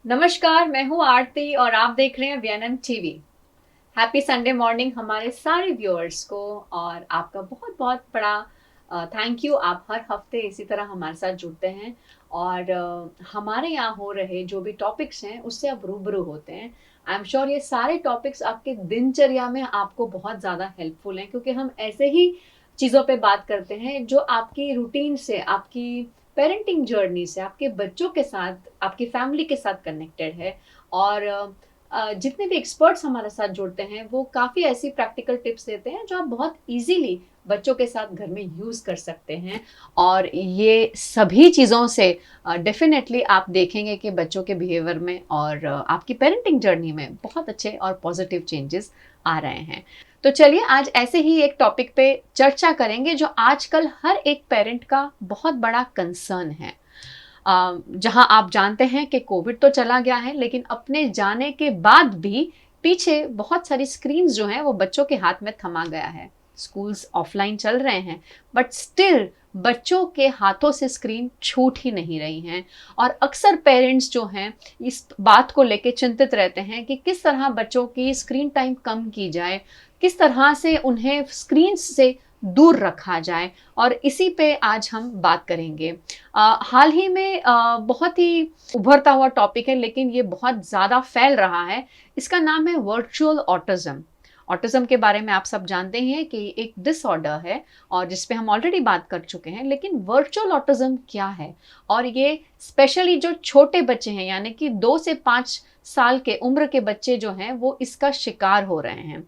नमस्कार, मैं हूँ आरती और आप देख रहे हैं VNM TV. Happy Sunday morning हमारे सारे व्यूअर्स को। और आपका बहुत बहुत बड़ा थैंक यू। आप हर हफ्ते इसी तरह हमारे साथ जुड़ते हैं और हमारे यहाँ हो रहे जो भी टॉपिक्स हैं उससे आप रूबरू होते हैं। आई एम श्योर ये सारे टॉपिक्स आपके दिनचर्या में आपको बहुत ज़्यादा हेल्पफुल हैं, क्योंकि हम ऐसे ही चीज़ों पे बात करते हैं जो आपकी रूटीन से, आपकी पेरेंटिंग जर्नी से, आपके बच्चों के साथ, आपकी फैमिली के साथ कनेक्टेड है। और जितने भी एक्सपर्ट्स हमारे साथ जुड़ते हैं वो काफ़ी ऐसी प्रैक्टिकल टिप्स देते हैं जो आप बहुत इजीली बच्चों के साथ घर में यूज़ कर सकते हैं। और ये सभी चीज़ों से डेफिनेटली आप देखेंगे कि बच्चों के बिहेवियर में और आपकी पेरेंटिंग जर्नी में बहुत अच्छे और पॉजिटिव चेंजेस आ रहे हैं। तो चलिए आज ऐसे ही एक टॉपिक पे चर्चा करेंगे जो आजकल हर एक पेरेंट का बहुत बड़ा कंसर्न है। जहां आप जानते हैं कि कोविड तो चला गया है, लेकिन अपने जाने के बाद भी पीछे बहुत सारी स्क्रीन्स जो हैं वो बच्चों के हाथ में थमा गया है। स्कूल्स ऑफलाइन चल रहे हैं बट स्टिल बच्चों के हाथों से स्क्रीन छूट ही नहीं रही हैं। और अक्सर पेरेंट्स जो हैं इस बात को लेके चिंतित रहते हैं कि किस तरह बच्चों की स्क्रीन टाइम कम की जाए, किस तरह से उन्हें स्क्रीन से दूर रखा जाए। और इसी पे आज हम बात करेंगे। हाल ही में बहुत ही उभरता हुआ टॉपिक है, लेकिन ये बहुत ज़्यादा फैल रहा है। इसका नाम है वर्चुअल ऑटिज्म। ऑटिज्म के बारे में आप सब जानते हैं कि एक डिसऑर्डर है और जिस पे हम ऑलरेडी बात कर चुके हैं। लेकिन वर्चुअल ऑटिज्म क्या है, और ये स्पेशली जो छोटे बच्चे हैं यानी कि 2 से 5 साल के उम्र के बच्चे जो हैं वो इसका शिकार हो रहे हैं।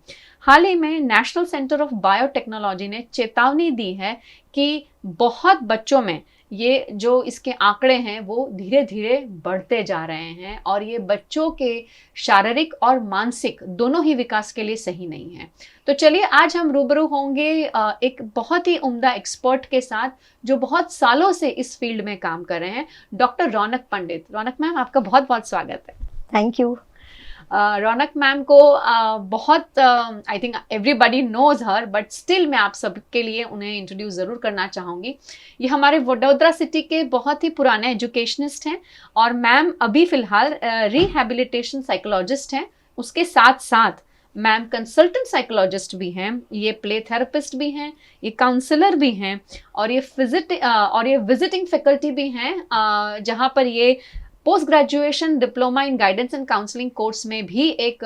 हाल ही में नेशनल सेंटर ऑफ बायोटेक्नोलॉजी ने चेतावनी दी है कि बहुत बच्चों में ये जो इसके आंकड़े हैं वो धीरे धीरे बढ़ते जा रहे हैं और ये बच्चों के शारीरिक और मानसिक दोनों ही विकास के लिए सही नहीं है। तो चलिए आज हम रूबरू होंगे एक बहुत ही उम्दा एक्सपर्ट के साथ जो बहुत सालों से इस फील्ड में काम कर रहे हैं, डॉक्टर रौनक पंडित। रौनक मैम, आपका बहुत बहुत स्वागत है। Thank you. रौनक मैम को बहुत I think everybody knows her, but still मैं आप सबके लिए उन्हें इंट्रोड्यूस ज़रूर करना चाहूँगी। ये हमारे वडोदरा सिटी के बहुत ही पुराने एजुकेशनिस्ट हैं और मैम अभी फ़िलहाल रिहैबिलिटेशन साइकोलॉजिस्ट हैं। उसके साथ साथ मैम कंसल्टेंट साइकोलॉजिस्ट भी हैं, ये प्ले थेरेपिस्ट भी हैं, ये काउंसलर भी हैं और ये विजिटिंग फैकल्टी भी हैं, जहाँ पर ये post graduation diploma in guidance and counselling course में भी एक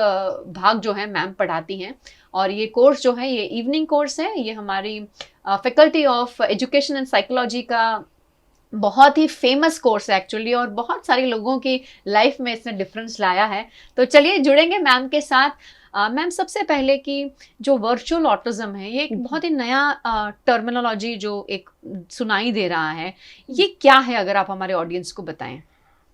भाग जो है मैम पढ़ाती हैं। और ये कोर्स जो है ये इवनिंग कोर्स है। ये हमारी faculty of education and psychology का बहुत ही फेमस कोर्स है एक्चुअली, और बहुत सारे लोगों की लाइफ में इसने डिफरेंस लाया है। तो चलिए जुड़ेंगे मैम के साथ। मैम, सबसे पहले कि जो वर्चुअल ऑटिज्म है ये एक बहुत ही नया टर्मिनोलॉजी जो एक सुनाई दे रहा है, ये क्या है, अगर आप हमारे ऑडियंस को बताएं।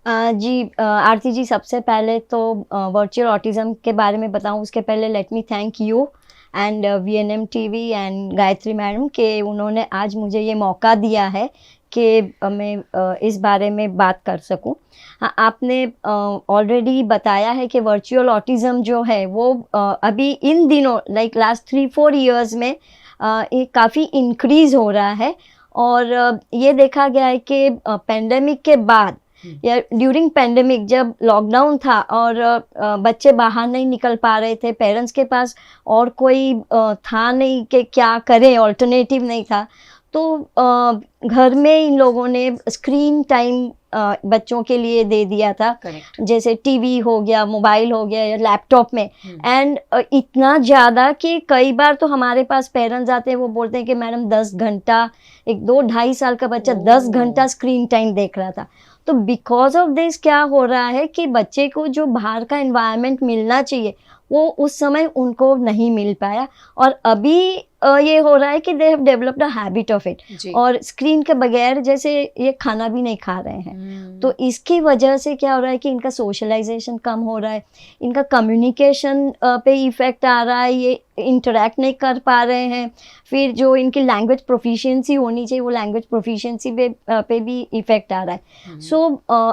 जी आरती जी, सबसे पहले तो वर्चुअल ऑटिज्म के बारे में बताऊं उसके पहले let me thank you and VNM TV and Gayatri madam के उन्होंने आज मुझे ये मौका दिया है कि मैं इस बारे में बात कर सकूं। हाँ, आपने ऑलरेडी बताया है कि वर्चुअल ऑटिज्म जो है वो अभी इन दिनों लाइक लास्ट 3-4 ईयर्स में ये काफ़ी इंक्रीज़ हो रहा है। और ये देखा गया है कि पेंडेमिक के बाद या ड्यूरिंग पेंडेमिक जब लॉकडाउन था और बच्चे बाहर नहीं निकल पा रहे थे, पेरेंट्स के पास और कोई था नहीं कि क्या करें, ऑल्टरनेटिव नहीं था, तो घर में इन लोगों ने स्क्रीन टाइम बच्चों के लिए दे दिया था। Correct. जैसे टीवी हो गया, मोबाइल हो गया या लैपटॉप में। एंड इतना ज़्यादा कि कई बार तो हमारे पास पेरेंट्स आते हैं, वो बोलते हैं कि मैडम 10 घंटा, एक 2-2.5 साल का बच्चा 10 घंटा स्क्रीन टाइम देख रहा था। तो बिकॉज ऑफ दिस क्या हो रहा है कि बच्चे को जो बाहर का एनवायरनमेंट मिलना चाहिए वो उस समय उनको नहीं मिल पाया। और अभी ये हो रहा है कि they have developed a habit of it, और स्क्रीन के बगैर जैसे ये खाना भी नहीं खा रहे हैं। तो इसकी वजह से क्या हो रहा है कि इनका सोशलाइजेशन कम हो रहा है, इनका कम्युनिकेशन पे इफ़ेक्ट आ रहा है, ये इंटरेक्ट नहीं कर पा रहे हैं, फिर जो इनकी लैंग्वेज प्रोफिशिएंसी होनी चाहिए वो लैंग्वेज प्रोफिशिएंसी पे भी इफेक्ट आ रहा है। सो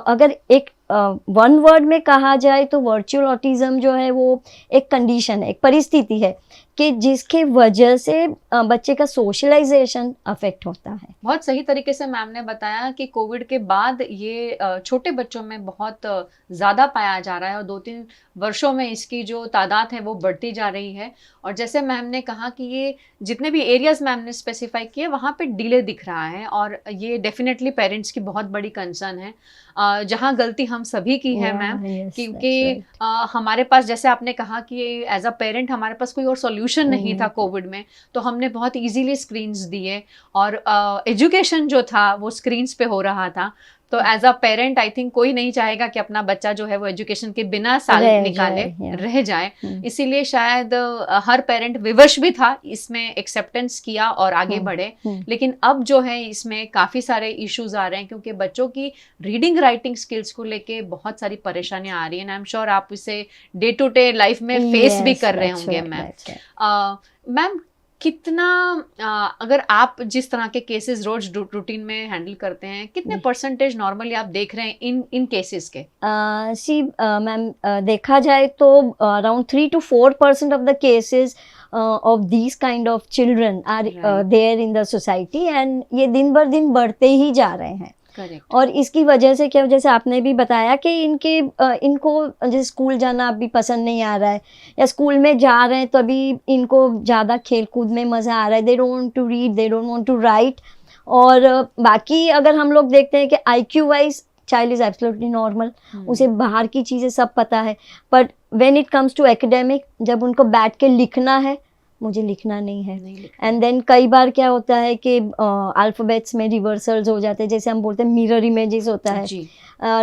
अगर एक वन वर्ड में कहा जाए तो वर्चुअल ऑटिज्म जो है वो एक कंडीशन है, एक परिस्थिति है कि जिसके वजह से बच्चे का सोशलाइजेशन अफेक्ट होता है। बहुत सही तरीके से मैम ने बताया कि कोविड के बाद ये छोटे बच्चों में बहुत ज़्यादा पाया जा रहा है और 2-3 वर्षों में इसकी जो तादाद है वो बढ़ती जा रही है। और जैसे मैम ने कहा कि ये जितने भी एरियाज मैम ने स्पेसिफाई किए वहाँ पे डिले दिख रहा है और ये डेफिनेटली पेरेंट्स की बहुत बड़ी कंसर्न है, जहाँ गलती हम सभी की है मैम, क्योंकि हमारे पास, जैसे आपने कहा कि एज अ पेरेंट हमारे पास कोई और सॉल्यूशन नहीं था कोविड में, तो हमने बहुत इजीली स्क्रीन्स दिए और एजुकेशन जो था वो स्क्रीन्स पे हो रहा था। तो as a parent I think कोई नहीं चाहेगा कि अपना बच्चा जो है वो एजुकेशन के बिना साल निकाले रह जाए, इसीलिए शायद हर पेरेंट विवश भी था, इसमें एक्सेप्टेंस किया और आगे बढ़े। लेकिन अब जो है इसमें काफ़ी सारे इश्यूज आ रहे हैं क्योंकि बच्चों की रीडिंग राइटिंग स्किल्स को लेके बहुत सारी परेशानियां आ रही हैं। आई एम श्योर आप इसे डे टू डे लाइफ में फेस भी कर रहे होंगे मैम। मैम कितना अगर आप जिस तरह के केसेस रोज रूटीन में हैंडल करते हैं, कितने परसेंटेज नॉर्मली आप देख रहे हैं इन केसेस के? मैम देखा जाए तो around 3 to 4% of the cases of these kind of children are there in the society and ये दिन भर दिन बढ़ते ही जा रहे हैं। Correct. और इसकी वजह से क्या, जैसे आपने भी बताया कि इनको जैसे स्कूल जाना अभी पसंद नहीं आ रहा है या स्कूल में जा रहे हैं तो अभी इनको ज़्यादा खेल कूद में मज़ा आ रहा है, they don't want to read, they don't want to write. और बाकी अगर हम लोग देखते हैं कि IQ wise child is absolutely normal, उसे बाहर की चीज़ें सब पता है, but when it comes to academic, जब उनको बैठ के लिखना है, मुझे लिखना नहीं है। एंड देन कई बार क्या होता है कि अल्फ़ाबेट्स में रिवर्सल्स हो जाते हैं, जैसे हम बोलते हैं मिरर इमेजेस होता है,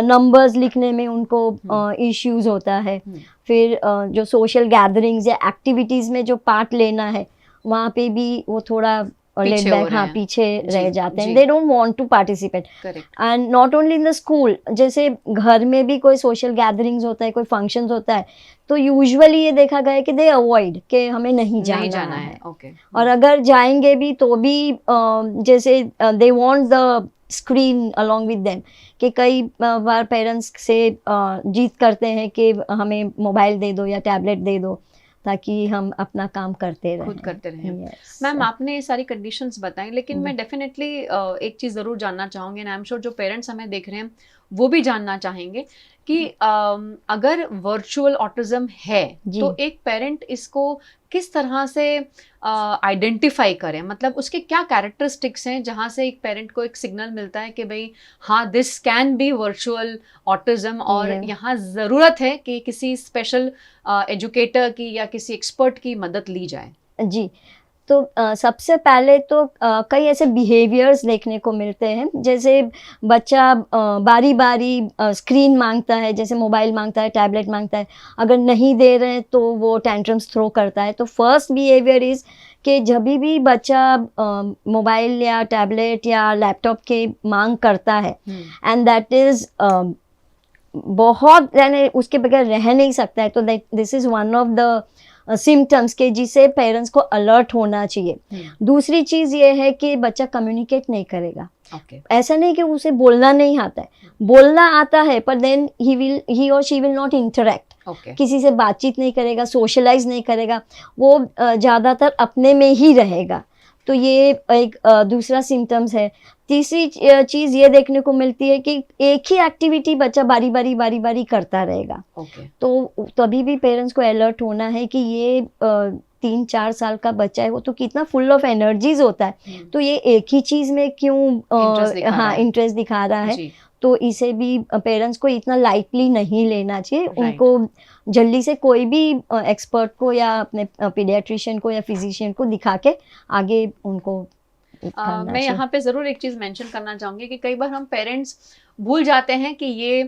नंबर्स लिखने में उनको इश्यूज होता है। फिर जो सोशल गैदरिंग्स या एक्टिविटीज़ में जो पार्ट लेना है वहाँ पे भी वो थोड़ा लेट बैक, हाँ, पीछे रह जाते हैं, they don't want to participate. And not only in the school, जैसे घर में भी कोई सोशल गैदरिंग्स होता है, कोई फंक्शंस होता है, तो यूजुअली ये देखा गया है कि दे अवॉइड, कि हमें नहीं जाना है। और अगर जाएंगे भी तो भी जैसे they want the screen along with them, कि कई बार पेरेंट्स से जीत करते हैं कि हमें मोबाइल दे दो या टैबलेट दे दो ताकि हम अपना काम करते रहें, खुद करते रहें। मैम आपने ये सारी कंडीशंस बताई, लेकिन मैं डेफिनेटली एक चीज़ ज़रूर जानना चाहूँगी, एंड आई एम श्योर जो पेरेंट्स हमें देख रहे हैं वो भी जानना चाहेंगे कि अगर वर्चुअल ऑटिज्म है तो एक पेरेंट इसको किस तरह से आइडेंटिफाई करें, मतलब उसके क्या कैरेक्टरिस्टिक्स हैं जहाँ से एक पेरेंट को एक सिग्नल मिलता है कि भाई हाँ this can be virtual autism, और यहाँ ज़रूरत है कि किसी स्पेशल एजुकेटर की या किसी एक्सपर्ट की मदद ली जाए। जी, तो सबसे पहले तो कई ऐसे बिहेवियर्स देखने को मिलते हैं, जैसे बच्चा बारी बारी स्क्रीन मांगता है, जैसे मोबाइल मांगता है, टैबलेट मांगता है, अगर नहीं दे रहे हैं तो वो टेंट्रम्स थ्रो करता है। तो फर्स्ट बिहेवियर इज़ कि जब भी बच्चा मोबाइल या टैबलेट या लैपटॉप के मांग करता है एंड दैट इज़ बहुत, यानी उसके बगैर रह नहीं सकता है, तो this is one of the symptoms के जिसे पेरेंट्स को अलर्ट होना चाहिए। दूसरी चीज़ ये है कि बच्चा कम्युनिकेट नहीं करेगा। ऐसा नहीं कि उसे बोलना नहीं आता है, बोलना आता है, पर देन ही और शी विल नॉट इंटरेक्ट, किसी से बातचीत नहीं करेगा, सोशलाइज नहीं करेगा, वो ज़्यादातर अपने में ही रहेगा। तो ये एक दूसरा सिम्टम्स है। तीसरी चीज़ ये देखने को मिलती है कि एक ही एक्टिविटी बच्चा बारी बारी करता रहेगा। तो तभी भी पेरेंट्स को अलर्ट होना है कि ये 3-4 साल का बच्चा है, वो तो कितना फुल ऑफ एनर्जीज होता है, तो ये एक ही चीज़ में क्यों इंटरेस्ट दिखा रहा है। तो इसे भी पेरेंट्स को इतना लाइटली नहीं लेना चाहिए, उनको जल्दी से कोई भी एक्सपर्ट को या अपने पीडियाट्रिशियन को या फिजिशियन को दिखा के आगे उनको मैं यहाँ पे ज़रूर एक चीज़ मेंशन करना चाहूँगी कि कई बार हम पेरेंट्स भूल जाते हैं कि ये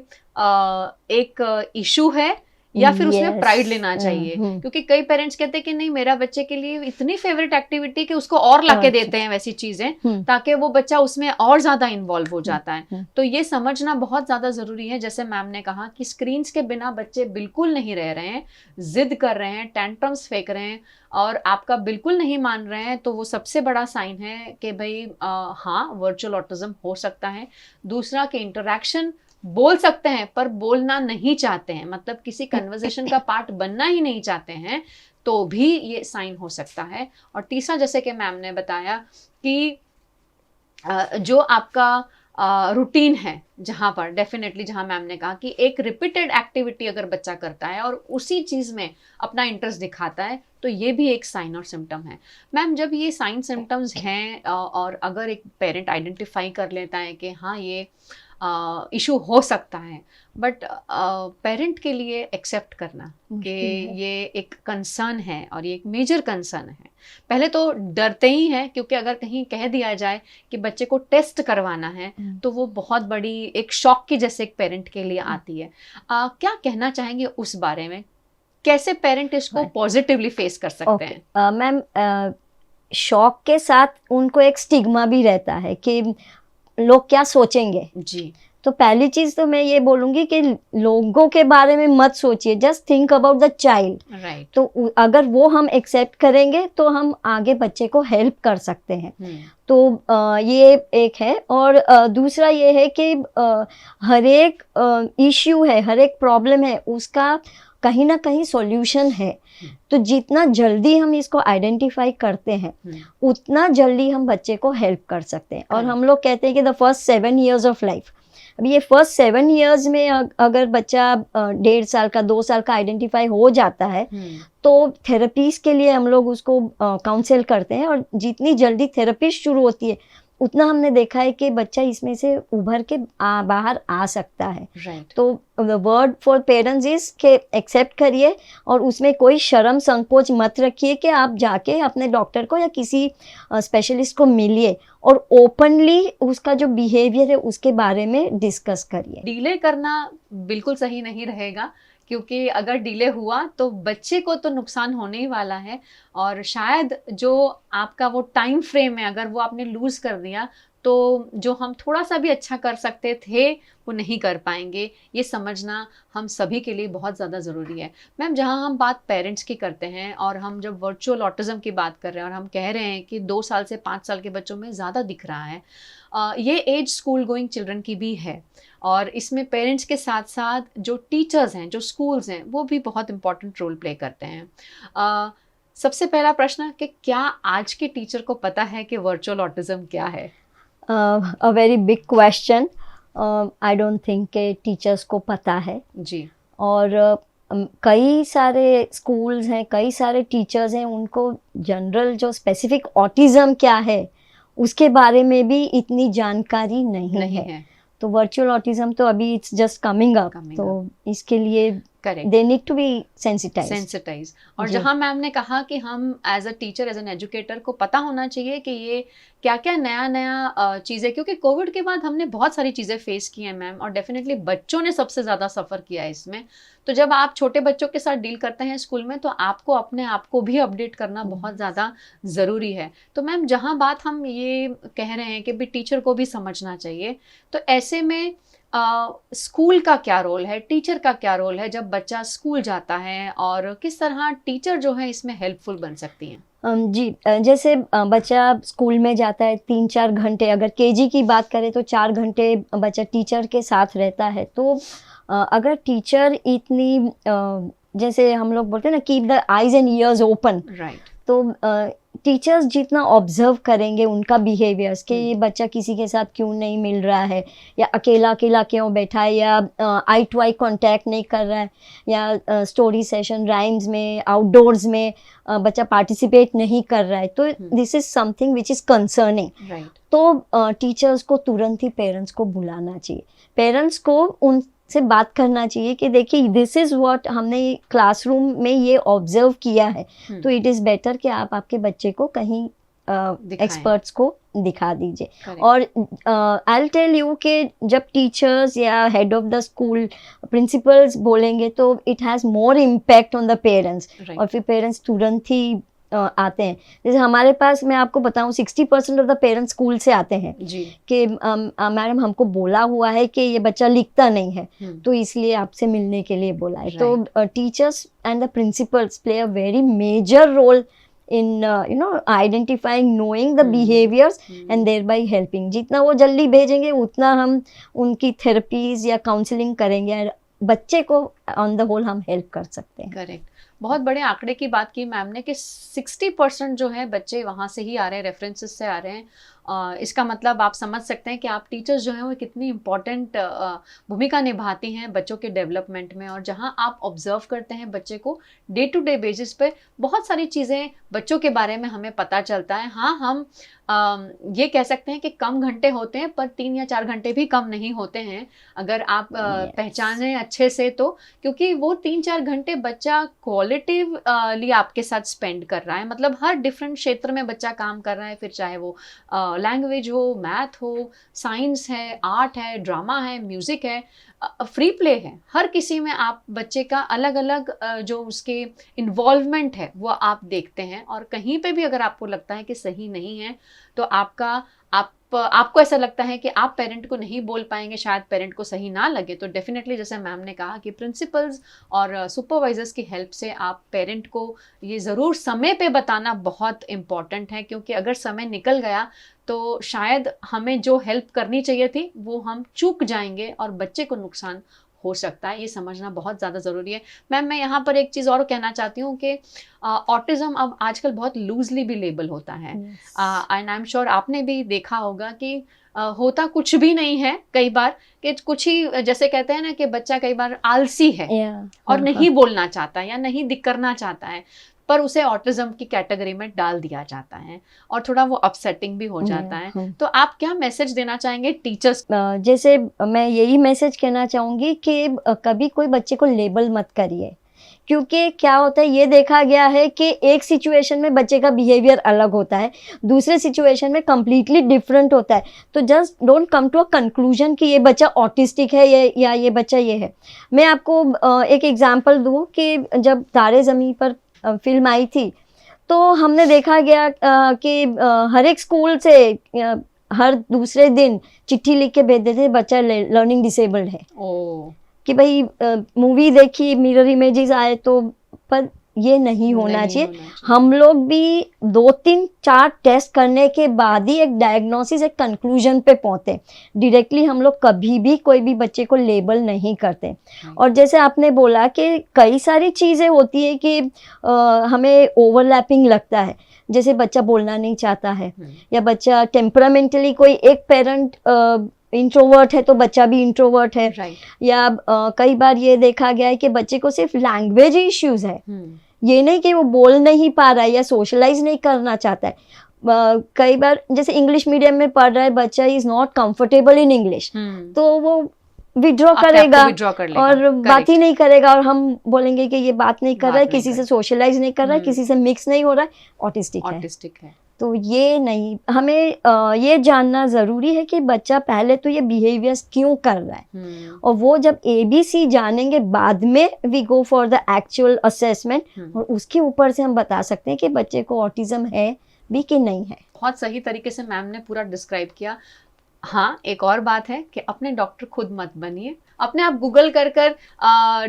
एक इशू है या फिर उसमें Yes. प्राइड लेना चाहिए, हम्म। क्योंकि कई पेरेंट्स कहते हैं कि नहीं, मेरा बच्चे के लिए इतनी फेवरेट एक्टिविटी कि उसको और लाके अच्छा। देते हैं वैसी चीजें, हम्म। ताकि वो बच्चा उसमें और ज्यादा इन्वॉल्व हो जाता है। हम्म। तो ये समझना बहुत ज्यादा जरूरी है। जैसे मैम ने कहा कि स्क्रीन्स के बिना बच्चे बिल्कुल नहीं रह रहे हैं, जिद कर रहे हैं, टेंट्रम्स फेंक रहे हैं और आपका बिल्कुल नहीं मान रहे हैं, तो वो सबसे बड़ा साइन है कि भाई हाँ, वर्चुअल ऑटिज्म हो सकता है। दूसरा कि इंटरेक्शन बोल सकते हैं पर बोलना नहीं चाहते हैं, मतलब किसी कन्वर्सेशन का पार्ट बनना ही नहीं चाहते हैं, तो भी ये साइन हो सकता है। और तीसरा, जैसे कि मैम ने बताया कि जो आपका रूटीन है, जहाँ पर डेफिनेटली, जहाँ मैम ने कहा कि एक रिपीटेड एक्टिविटी अगर बच्चा करता है और उसी चीज़ में अपना इंटरेस्ट दिखाता है, तो ये भी एक साइन और सिम्टम है। मैम, जब ये साइन सिम्टम्स हैं और अगर एक पेरेंट आइडेंटिफाई कर लेता है कि हाँ, ये इशू हो सकता है, बट पेरेंट के लिए एक्सेप्ट करना कि मुश्किल है। ये एक कंसर्न है और ये एक मेजर कंसर्न है। पहले तो डरते ही हैं, क्योंकि अगर कहीं कह दिया जाए कि बच्चे को टेस्ट करवाना है, तो वो बहुत बड़ी एक शॉक की जैसे एक पेरेंट के लिए आती है। क्या कहना चाहेंगे उस बारे में? कैसे पेरेंट इसको पॉजिटिवली फेस कर सकते हैं? मैम, शौक के साथ उनको एक स्टिग्मा भी रहता है कि लोग क्या सोचेंगे। जी। तो पहली चीज तो मैं ये बोलूंगी कि लोगों के बारे में मत सोचिए, just think about the child. Right. तो अगर वो हम एक्सेप्ट करेंगे तो हम आगे बच्चे को हेल्प कर सकते हैं। तो ये एक है। और दूसरा ये है कि हर एक इश्यू है, हर एक प्रॉब्लम है, उसका कहीं ना कहीं सॉल्यूशन है। तो जितना जल्दी हम इसको आइडेंटिफाई करते हैं, उतना जल्दी हम बच्चे को हेल्प कर सकते हैं। और हम लोग कहते हैं कि the first 7 years of life, अभी ये फर्स्ट 7 years में अगर बच्चा 1.5 साल का, 2 साल का आइडेंटिफाई हो जाता है, तो थेरेपीज के लिए हम लोग उसको काउंसिल करते हैं। और जितनी जल्दी थेरेपी शुरू होती है, उतना हमने देखा है कि बच्चा इसमें से उभर के बाहर आ सकता है। Right. तो the word for parents is के एक्सेप्ट करिए और उसमें कोई शर्म संकोच मत रखिए कि आप जाके अपने डॉक्टर को या किसी स्पेशलिस्ट को मिलिए और ओपनली उसका जो बिहेवियर है उसके बारे में डिस्कस करिए। डिले करना बिल्कुल सही नहीं रहेगा, क्योंकि अगर डिले हुआ तो बच्चे को तो नुकसान होने ही वाला है, और शायद जो आपका वो टाइम फ्रेम है, अगर वो आपने लूज कर दिया, तो जो हम थोड़ा सा भी अच्छा कर सकते थे वो नहीं कर पाएंगे। ये समझना हम सभी के लिए बहुत ज़्यादा ज़रूरी है। मैम, जहाँ हम बात पेरेंट्स की करते हैं और हम जब वर्चुअल ऑटिज्म की बात कर रहे हैं और हम कह रहे हैं कि 2 साल से 5 साल के बच्चों में ज़्यादा दिख रहा है, ये एज स्कूल गोइंग चिल्ड्रन की भी है, और इसमें पेरेंट्स के साथ साथ जो टीचर्स हैं, जो स्कूल्स हैं, वो भी बहुत इंपॉर्टेंट रोल प्ले करते हैं। सबसे पहला प्रश्न कि क्या आज के टीचर को पता है कि वर्चुअल ऑटिज्म क्या है? A very big question. I don't think के टीचर्स को पता है जी। और कई सारे स्कूल्स हैं, कई सारे टीचर्स हैं, उनको जनरल जो स्पेसिफिक ऑटिज्म क्या है उसके बारे में भी इतनी जानकारी नहीं है। तो वर्चुअल ऑटिज्म तो अभी इट्स जस्ट कमिंग अप, तो इसके लिए correct, they need to be sensitise. और जहां मैम ने कहा कि हम as a teacher, as an educator को पता होना चाहिए कि ये क्या क्या नया नया चीज़ें, क्योंकि कोविड के बाद हमने बहुत सारी चीज़ें फेस की हैं मैम, और डेफिनेटली बच्चों ने सबसे ज़्यादा सफ़र किया है इसमें। तो जब आप छोटे बच्चों के साथ डील करते हैं स्कूल में, तो आपको अपने आप को भी अपडेट करना बहुत ज़्यादा ज़रूरी है। तो मैम, जहाँ बात हम ये कह रहे हैं कि भी टीचर को भी समझना चाहिए, तो ऐसे में स्कूल का क्या रोल है, टीचर का क्या रोल है जब बच्चा स्कूल जाता है, और किस तरह टीचर जो है इसमें हेल्पफुल बन सकती हैं? जी, जैसे बच्चा स्कूल में जाता है 3-4 घंटे, अगर केजी की बात करें तो 4 घंटे बच्चा टीचर के साथ रहता है। तो अगर टीचर इतनी जैसे हम लोग बोलते हैं ना, keep the eyes and years open, right. तो टीचर्स जितना ऑब्जर्व करेंगे उनका बिहेवियर्स कि ये बच्चा किसी के साथ क्यों नहीं मिल रहा है, या अकेला अकेला क्यों बैठा है, या आई टू आई कांटेक्ट नहीं कर रहा है, या स्टोरी सेशन, राइम्स में, आउटडोर्स में बच्चा पार्टिसिपेट नहीं कर रहा है, तो this is something which is concerning. Right. तो टीचर्स को तुरंत ही पेरेंट्स को बुलाना चाहिए, पेरेंट्स को उनसे बात करना चाहिए कि देखिए दिस इज़ व्हाट हमने क्लासरूम में ये ऑब्जर्व किया है, तो इट इज़ बेटर कि आप आपके बच्चे को कहीं एक्सपर्ट्स को दिखा दीजिए। Correct. और आई विल टेल यू कि जब टीचर्स या head of the school principles बोलेंगे तो it has more impact on the parents, Right. और फिर पेरेंट्स तुरंत ही आते हैं। जैसे हमारे पास, मैं आपको बताऊं, 60% ऑफ द पेरेंट्स स्कूल से आते हैं जी। कि मैडम हमको बोला हुआ है कि ये बच्चा लिखता नहीं है, तो इसलिए आपसे मिलने के लिए बोला है। तो teachers and the principals play a very major role in identifying, knowing the behaviors and thereby helping. जितना वो जल्दी भेजेंगे उतना हम उनकी थेरेपीज या काउंसलिंग करेंगे और बच्चे को ऑन द होल हम हेल्प कर सकते हैं। करेक्ट। बहुत बड़े आंकड़े की बात की मैम ने कि 60% जो है बच्चे वहाँ से ही आ रहे हैं, रेफरेंसेस से आ रहे हैं। इसका मतलब आप समझ सकते हैं कि आप टीचर्स जो हैं वो कितनी इम्पोर्टेंट भूमिका निभाती हैं बच्चों के डेवलपमेंट में, और जहाँ आप ऑब्जर्व करते हैं बच्चे को डे टू डे बेसिस पे बहुत सारी चीज़ें बच्चों के बारे में हमें पता चलता है। हाँ, हम ये कह सकते हैं कि कम घंटे होते हैं, पर 3 या 4 घंटे भी कम नहीं होते हैं अगर आप पहचाने अच्छे से तो, क्योंकि वो 3-4 घंटे बच्चा क्वालिटिवली आपके साथ स्पेंड कर रहा है। मतलब हर डिफरेंट क्षेत्र में बच्चा काम कर रहा है, फिर चाहे वो लैंग्वेज हो, मैथ हो, साइंस है, आर्ट है, ड्रामा है, म्यूज़िक है, फ्री प्ले है, हर किसी में आप बच्चे का अलग अलग जो उसके इन्वॉल्वमेंट है वो आप देखते हैं। और कहीं पे भी अगर आपको लगता है कि सही नहीं है तो आपको ऐसा लगता है कि आप पेरेंट को नहीं बोल पाएंगे, शायद पेरेंट को सही ना लगे, तो डेफिनेटली जैसे मैम ने कहा कि प्रिंसिपल्स और सुपरवाइजर्स की हेल्प से आप पेरेंट को ये ज़रूर समय पे बताना बहुत इम्पॉर्टेंट है, क्योंकि अगर समय निकल गया तो शायद हमें जो हेल्प करनी चाहिए थी वो हम चूक जाएंगे और बच्चे को नुकसान हो सकता है। ये समझना बहुत ज़्यादा ज़रूरी है। मैम, मैं यहाँ पर एक चीज़ और कहना चाहती हूँ कि ऑटिज़म अब आजकल बहुत लूजली भी लेबल होता है, एंड आई एम श्योर आपने भी देखा होगा कि होता कुछ भी नहीं है कई बार, कि कुछ ही, जैसे कहते हैं ना कि बच्चा कई बार आलसी है और नहीं बोलना चाहता या नहीं दिख करना चाहता है, पर उसे ऑटिज्म की कैटेगरी में डाल दिया जाता है और थोड़ा वो अपसेटिंग भी हो जाता है। तो आप क्या मैसेज देना चाहेंगे टीचर्स? जैसे मैं यही मैसेज कहना चाहूँगी कि कभी कोई बच्चे को लेबल मत करिए, क्योंकि क्या होता है, ये देखा गया है कि एक सिचुएशन में बच्चे का बिहेवियर अलग होता है, दूसरे सिचुएशन में कम्प्लीटली डिफरेंट होता है। तो just don't come to a conclusion कि ये बच्चा ऑटिस्टिक है या ये बच्चा ये है। मैं आपको एक एग्जांपल दूँ कि जब तारे ज़मीं पर फिल्म आई थी तो हमने देखा गया कि हर एक स्कूल से हर दूसरे दिन चिट्ठी लिख के भेज देते बच्चा लर्निंग डिसेबल्ड है, कि भाई मूवी देखी, मिरर इमेजेस आए तो, पर ये नहीं होना चाहिए। हम लोग भी 2-3-4 टेस्ट करने के बाद ही एक डायग्नोसिस, एक कंक्लूजन पे पहुंचते। डायरेक्टली हम लोग कभी भी कोई भी बच्चे को लेबल नहीं करते। और जैसे आपने बोला कि कई सारी चीज़ें होती है कि हमें ओवरलैपिंग लगता है, जैसे बच्चा बोलना नहीं चाहता है या बच्चा टेम्परामेंटली, कोई एक पेरेंट इंट्रोवर्ट है तो बच्चा भी इंट्रोवर्ट है, या कई बार ये देखा गया है कि बच्चे को सिर्फ लैंग्वेज इश्यूज है, ये नहीं कि वो बोल नहीं पा रहा है या सोशलाइज नहीं करना चाहता है। कई बार जैसे इंग्लिश मीडियम में पढ़ रहा है बच्चा, is not comfortable in English, तो वो विड्रॉ करेगा और बात ही नहीं करेगा, और हम बोलेंगे कि ये बात नहीं कर रहा है, किसी से सोशलाइज नहीं कर रहा है, किसी से मिक्स नहीं हो रहा है, ऑटिस्टिक है। तो ये नहीं, हमें ये जानना ज़रूरी है कि बच्चा पहले तो ये बिहेवियर्स क्यों कर रहा है, और वो जब ABC जानेंगे बाद में we go for the actual assessment, और उसके ऊपर से हम बता सकते हैं कि बच्चे को ऑटिज्म है भी कि नहीं है। बहुत सही तरीके से मैम ने पूरा डिस्क्राइब किया। हाँ, एक और बात है कि अपने डॉक्टर खुद मत बनिए, अपने आप गूगल कर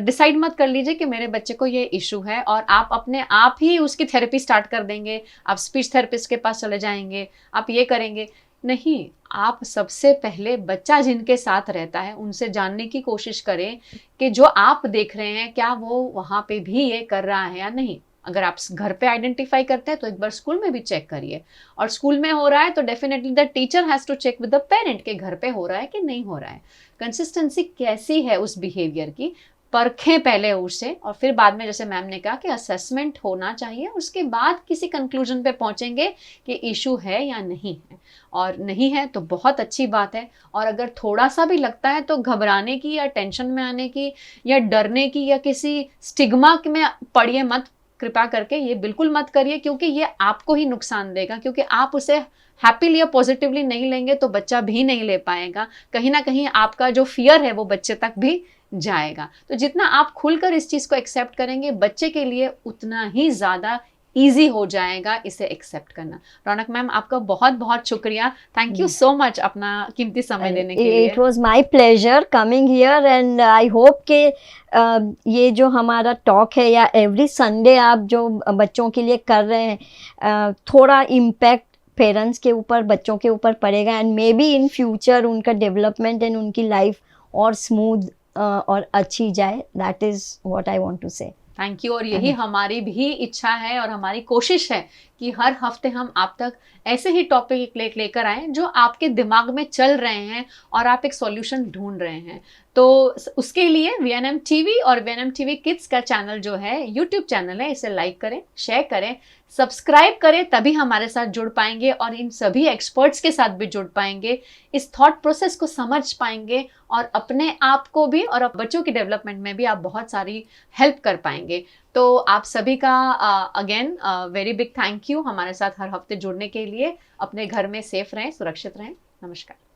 डिसाइड मत कर लीजिए कि मेरे बच्चे को ये इशू है और आप अपने आप ही उसकी थेरेपी स्टार्ट कर देंगे, आप स्पीच थेरेपिस्ट के पास चले जाएंगे, आप ये करेंगे नहीं। आप सबसे पहले बच्चा जिनके साथ रहता है उनसे जानने की कोशिश करें कि जो आप देख रहे हैं क्या वो वहाँ पे भी ये कर रहा है या नहीं। अगर आप घर पे आइडेंटिफाई करते हैं तो एक बार स्कूल में भी चेक करिए, और स्कूल में हो रहा है तो definitely the teacher has to check with the parent के घर पे हो रहा है कि नहीं हो रहा है, कंसिस्टेंसी कैसी है उस बिहेवियर की, परखें पहले उससे, और फिर बाद में जैसे मैम ने कहा कि असेसमेंट होना चाहिए, उसके बाद किसी कंक्लूजन पे पहुंचेंगे कि इशू है या नहीं है, और नहीं है तो बहुत अच्छी बात है। और अगर थोड़ा सा भी लगता है तो घबराने की या टेंशन में आने की या डरने की या किसी स्टिग्मा में पड़िए मत, कृपा करके ये बिल्कुल मत करिए, क्योंकि ये आपको ही नुकसान देगा, क्योंकि आप उसे हैप्पीली या पॉजिटिवली नहीं लेंगे तो बच्चा भी नहीं ले पाएगा। कहीं ना कहीं आपका जो फियर है वो बच्चे तक भी जाएगा। तो जितना आप खुलकर इस चीज़ को एक्सेप्ट करेंगे, बच्चे के लिए उतना ही ज़्यादा ईजी हो जाएगा इसे एक्सेप्ट करना। रौनक मैम, आपका बहुत बहुत शुक्रिया, थैंक यू सो मच अपना कीमती समय देने के लिए। It was my pleasure coming here and I hope के ये जो हमारा टॉक है या एवरी संडे आप जो बच्चों के लिए कर रहे हैं, थोड़ा इम्पैक्ट पेरेंट्स के ऊपर, बच्चों के ऊपर पड़ेगा and may be in future उनका डेवलपमेंट एंड उनकी लाइफ और स्मूथ और अच्छी जाए। That is what I want to say. Thank you. और यही हमारी भी इच्छा है और हमारी कोशिश है कि हर हफ्ते हम आप तक ऐसे ही टॉपिक लेकर आए जो आपके दिमाग में चल रहे हैं और आप एक सॉल्यूशन ढूंढ रहे हैं। तो उसके लिए VNM TV और VNM TV किड्स का चैनल जो है, यूट्यूब चैनल है, इसे लाइक करें, शेयर करें, सब्सक्राइब करें, तभी हमारे साथ जुड़ पाएंगे और इन सभी एक्सपर्ट्स के साथ भी जुड़ पाएंगे, इस थॉट प्रोसेस को समझ पाएंगे और अपने आप को भी और बच्चों की डेवलपमेंट में भी आप बहुत सारी हेल्प कर पाएंगे। तो आप सभी का again very big thank you हमारे साथ हर हफ्ते जुड़ने के लिए। अपने घर में सेफ रहें, सुरक्षित रहें। नमस्कार।